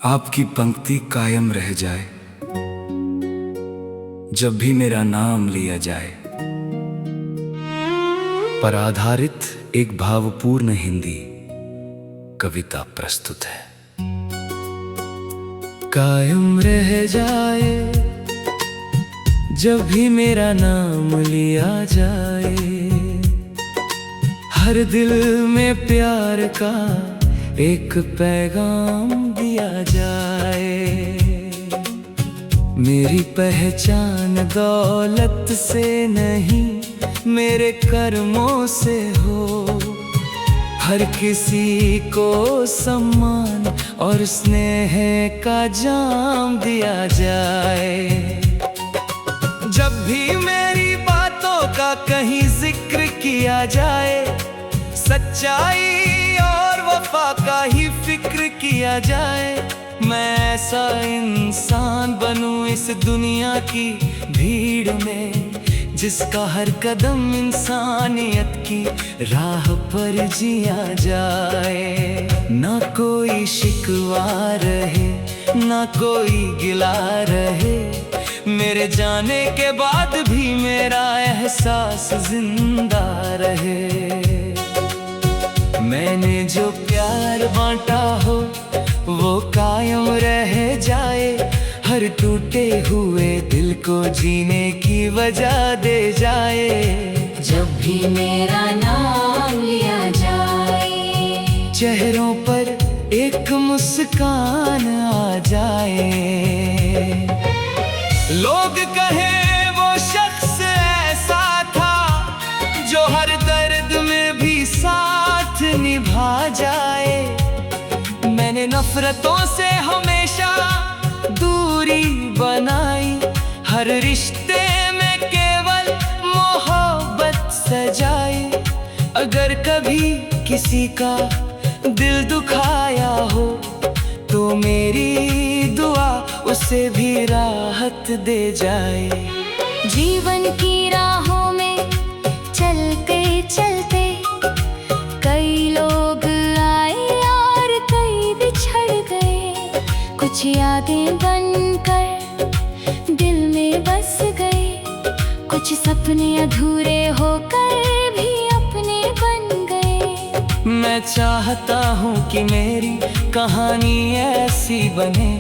आपकी पंक्ति कायम रह जाए जब भी मेरा नाम लिया जाए, पर आधारित एक भावपूर्ण हिंदी कविता प्रस्तुत है। कायम रह जाए जब भी मेरा नाम लिया जाए, हर दिल में प्यार का एक पैगाम दिया जाए। मेरी पहचान दौलत से नहीं मेरे कर्मों से हो, हर किसी को सम्मान और स्नेह का जाम दिया जाए। जब भी मेरी बातों का कहीं जिक्र किया जाए, सच्चाई और वफा का ही फिक्र किया जाए, मैं ऐसा इंसान बनूं इस दुनिया की भीड़ में जिसका हर कदम इंसानियत की राह पर जिया जाए। ना कोई शिकवा रहे, ना कोई गिला रहे, मेरे जाने के बाद भी मेरा एहसास जिंदा रहे। मैंने जो प्यार बांटा हो वो कायम रह जाए, हर टूटे हुए दिल को जीने की वजह दे जाए। जब भी मेरा नाम लिया जाए, चेहरों पर एक मुस्कान आ जाए। लोग कहें वो शख्स ऐसा था जो हर दर्द में भी साथ निभा जाए। मैंने नफरतों से हमेशा दूरी बनाई, हर रिश्ते में केवल मोहब्बत सजाई। अगर कभी किसी का दिल दुखाया हो तो मेरी दुआ उसे भी राहत दे जाए। जीवन की राहों में चलते चलते कई लोग आए और कई बिछड़ गए, कुछ यादें बनकर दिल में बस गए, कुछ सपने अधूरे होकर भी अपने बन गए। मैं चाहता हूँ कि मेरी कहानी ऐसी बने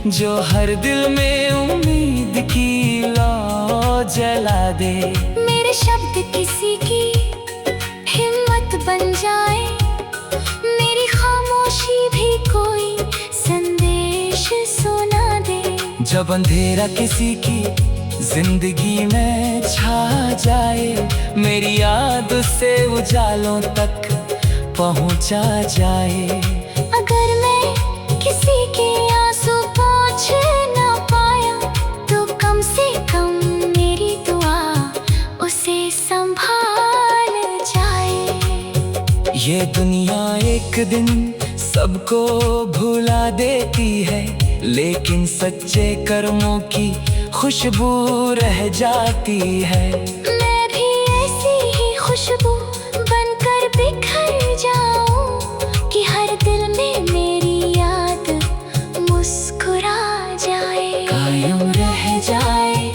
जो हर दिल में उम्मीद की लौ जला दे। मेरे शब्द किसी की हिम्मत बन जाए, मेरी खामोशी भी कोई संदेश सुना दे। जब अंधेरा किसी की जिंदगी में छा जाए, मेरी याद उससे उजालों तक पहुंचा जाए। अगर मैं किसी के आंसू पोंछ ना पाया तो कम से कम मेरी दुआ उसे संभाल जाए। ये दुनिया एक दिन सबको भुला देती है, लेकिन सच्चे कर्मों की खुशबू रह जाती है। मैं भी ऐसी ही खुशबू बनकर बिखर जाऊं कि हर दिल में मेरी याद मुस्कुरा जाए। कायम रह जाए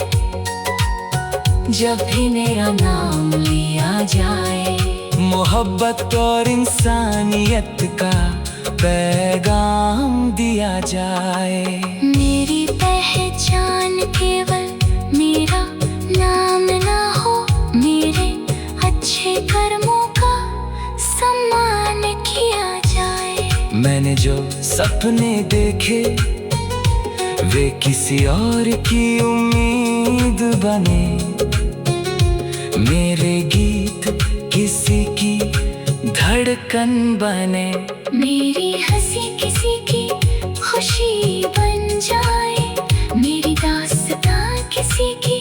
जब भी मेरा नाम लिया जाए, मोहब्बत और इंसानियत का पैगाम दिया जाए। मेरी पहचान केवल मेरा नाम ना हो, मेरे अच्छे कर्मों का सम्मान किया जाए। मैंने जो सपने देखे वे किसी और की उम्मीद बने, मेरे गीत किसी की धड़कन बने। मेरी हंसी किसी की खुशी बन जाए, मेरी दास्तां किसी की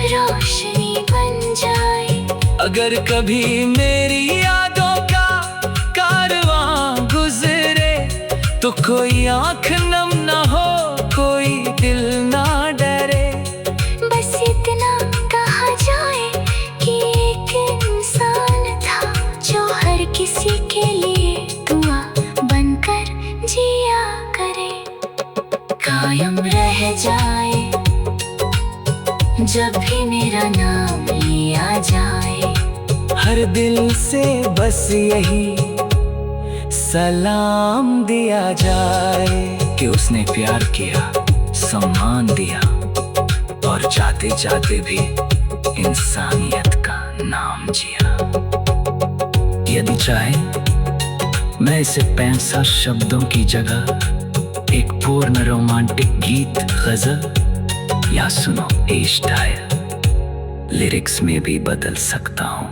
रोशनी बन जाए। अगर कभी मेरी यादों का कारवां गुजरे तो कोई आंख नम ना हो, कोई दिल ना डरे। बस इतना कहा जाए कि एक इंसान था जो हर किसी के लिए दुआ बनकर जिया करे। कायम रह जाए जब भी मेरा नाम लिया जाए। हर दिल से बस यही सलाम दिया जाए कि उसने प्यार किया, सम्मान दिया और जाते जाते भी इंसानियत का नाम जिया। यदि चाहे मैं इसे 65 शब्दों की जगह एक पूर्ण रोमांटिक गीत, गजल या सुनो इश्क डायर लिरिक्स में भी बदल सकता हूँ।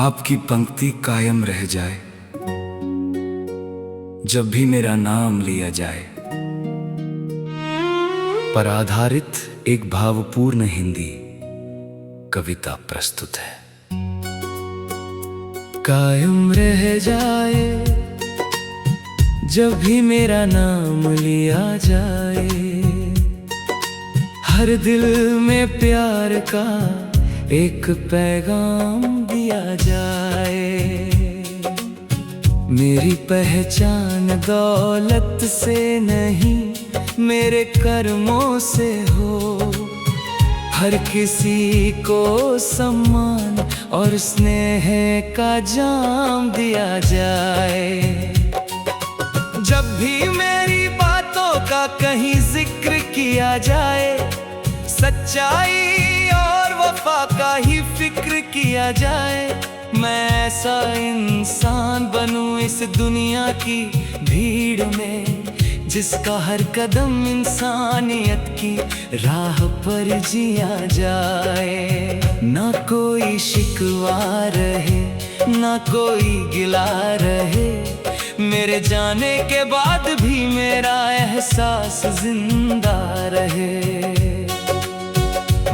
आपकी पंक्ति कायम रह जाए जब भी मेरा नाम लिया जाए पर आधारित एक भावपूर्ण हिंदी कविता प्रस्तुत है। कायम रह जाए जब भी मेरा नाम लिया जाए, हर दिल में प्यार का एक पैगाम दिया जाए। मेरी पहचान दौलत से नहीं मेरे कर्मों से हो, हर किसी को सम्मान और स्नेह का जाम दिया जाए। जब भी मेरी बातों का कहीं जिक्र किया जाए, सच्चाई और वफा का ही फिक्र किया जाए, मैं ऐसा इंसान बनूं इस दुनिया की भीड़ में जिसका हर कदम इंसानियत की राह पर जिया जाए। ना कोई शिकवा रहे, ना कोई गिला रहे, मेरे जाने के बाद भी मेरा एहसास जिंदा रहे।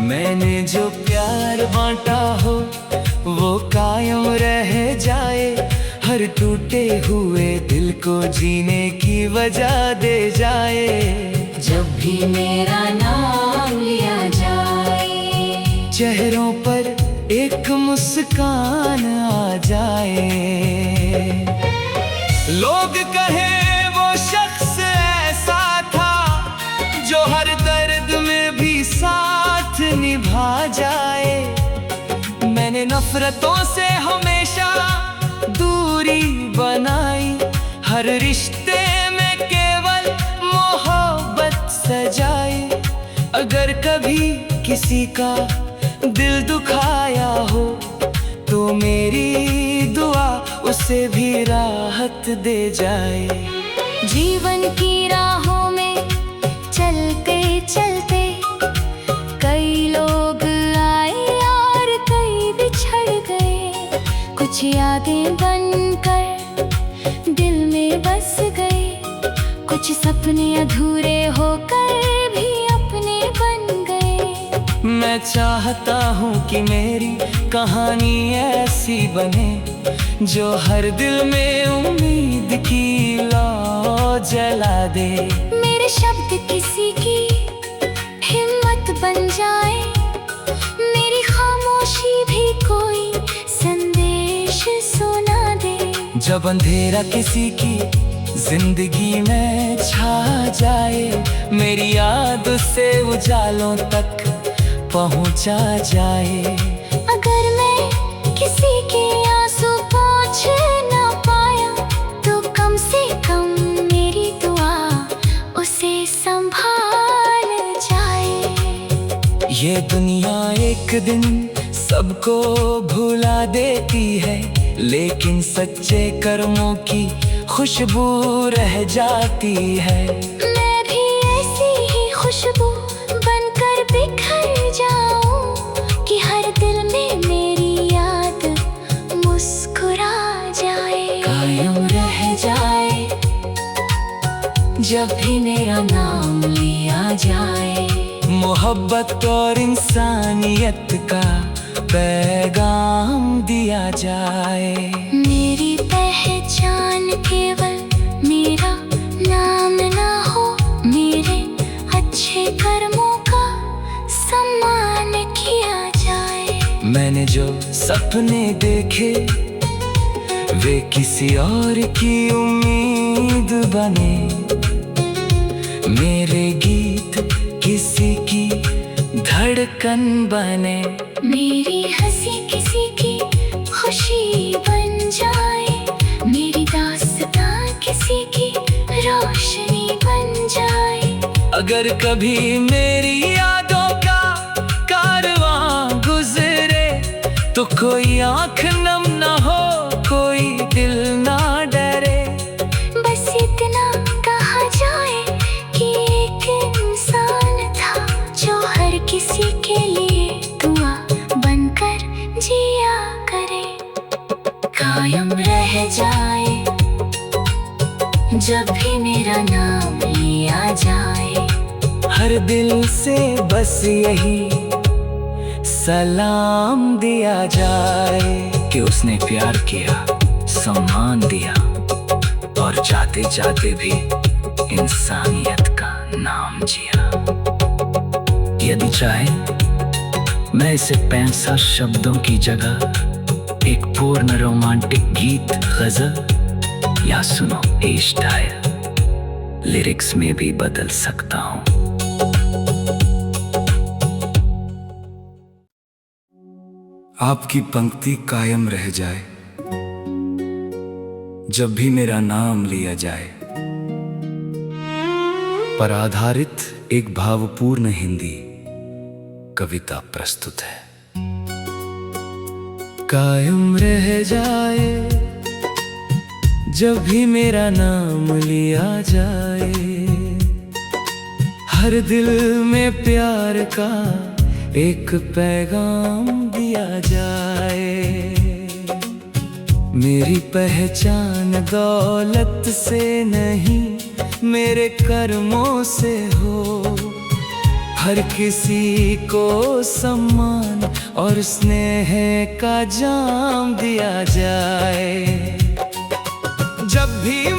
मैंने जो प्यार बांटा हो वो कायम रह जाए, हर टूटे हुए दिल को जीने की वजह दे जाए। जब भी मेरा नाम लिया जाए, चेहरों पर एक मुस्कान आ जाए। लोग कहे वो शख्स ऐसा था जो हर दर्द में भी साथ निभा जाए। मैंने नफरतों से हमेशा दूरी बनाई, हर रिश्ते में केवल मोहब्बत सजाई। अगर कभी किसी का दिल दुखाया हो तो मेरी दुआ उसे भी राहत दे जाए। जीवन की राहों में चलते चलते कई लोग आए और कई बिछड़ गए, कुछ यादें बनकर दिल में बस गए, कुछ सपने अधूरे होकर भी अपने बन गए। मैं चाहता हूँ कि मेरी कहानी ऐसी बने जो हर दिल में उम्मीद की लौ जला दे। मेरे शब्द किसी की हिम्मत बन जाए, मेरी खामोशी भी कोई संदेश सुना दे। जब अंधेरा किसी की जिंदगी में छा जाए, मेरी याद उससे उजालों तक पहुंचा जाए। अगर मैं किसी के आंसू पोंछ ना पाया तो कम से कम मेरी दुआ उसे संभाल जाए। ये दुनिया एक दिन सबको भुला देती है, लेकिन सच्चे कर्मों की खुशबू रह जाती है। मैं भी ऐसी ही खुशबू बनकर बिखर जाऊं कि हर दिल में मेरी याद मुस्कुरा जाए। कायम रह जाए जब भी मेरा नाम लिया जाए, मोहब्बत और इंसानियत का पैगाम दिया जाए। मेरी पहचान केवल मेरा नाम ना हो, मेरे अच्छे कर्मों का सम्मान किया जाए। मैंने जो सपने देखे वे किसी और की उम्मीद बने, मेरे गीत किसी की धड़कन बने। मेरी हंसी किसी की खुशी बन जाए, मेरी दास्तां किसी की रोशनी बन जाए। अगर कभी मेरी यादों का कारवां गुजरे, तो कोई आंख नम ना हो, कोई दिल ना डरे। बस इतना कहा जाए कि एक इंसान था जो हर किसी के लिए दुआ बनकर जिया करे। कायम रह जाए जब भी मेरा नाम लिया जाए, हर दिल से बस यही सलाम दिया जाए कि उसने प्यार किया, सम्मान दिया और जाते जाते भी इंसानियत का नाम जिया। यदि चाहे मैं इसे 65 शब्दों की जगह एक पूर्ण रोमांटिक गीत गजल या सुनो इश्क डायर लिरिक्स में भी बदल सकता हूँ। आपकी पंक्ति कायम रह जाए जब भी मेरा नाम लिया जाए, पर आधारित एक भावपूर्ण हिंदी कविता प्रस्तुत है। कायम रह जाए जब भी मेरा नाम लिया जाए, हर दिल में प्यार का एक पैगाम दिया जाए। मेरी पहचान दौलत से नहीं, मेरे कर्मों से हो। हर किसी को सम्मान और स्नेह का जाम दिया जाए। जब भी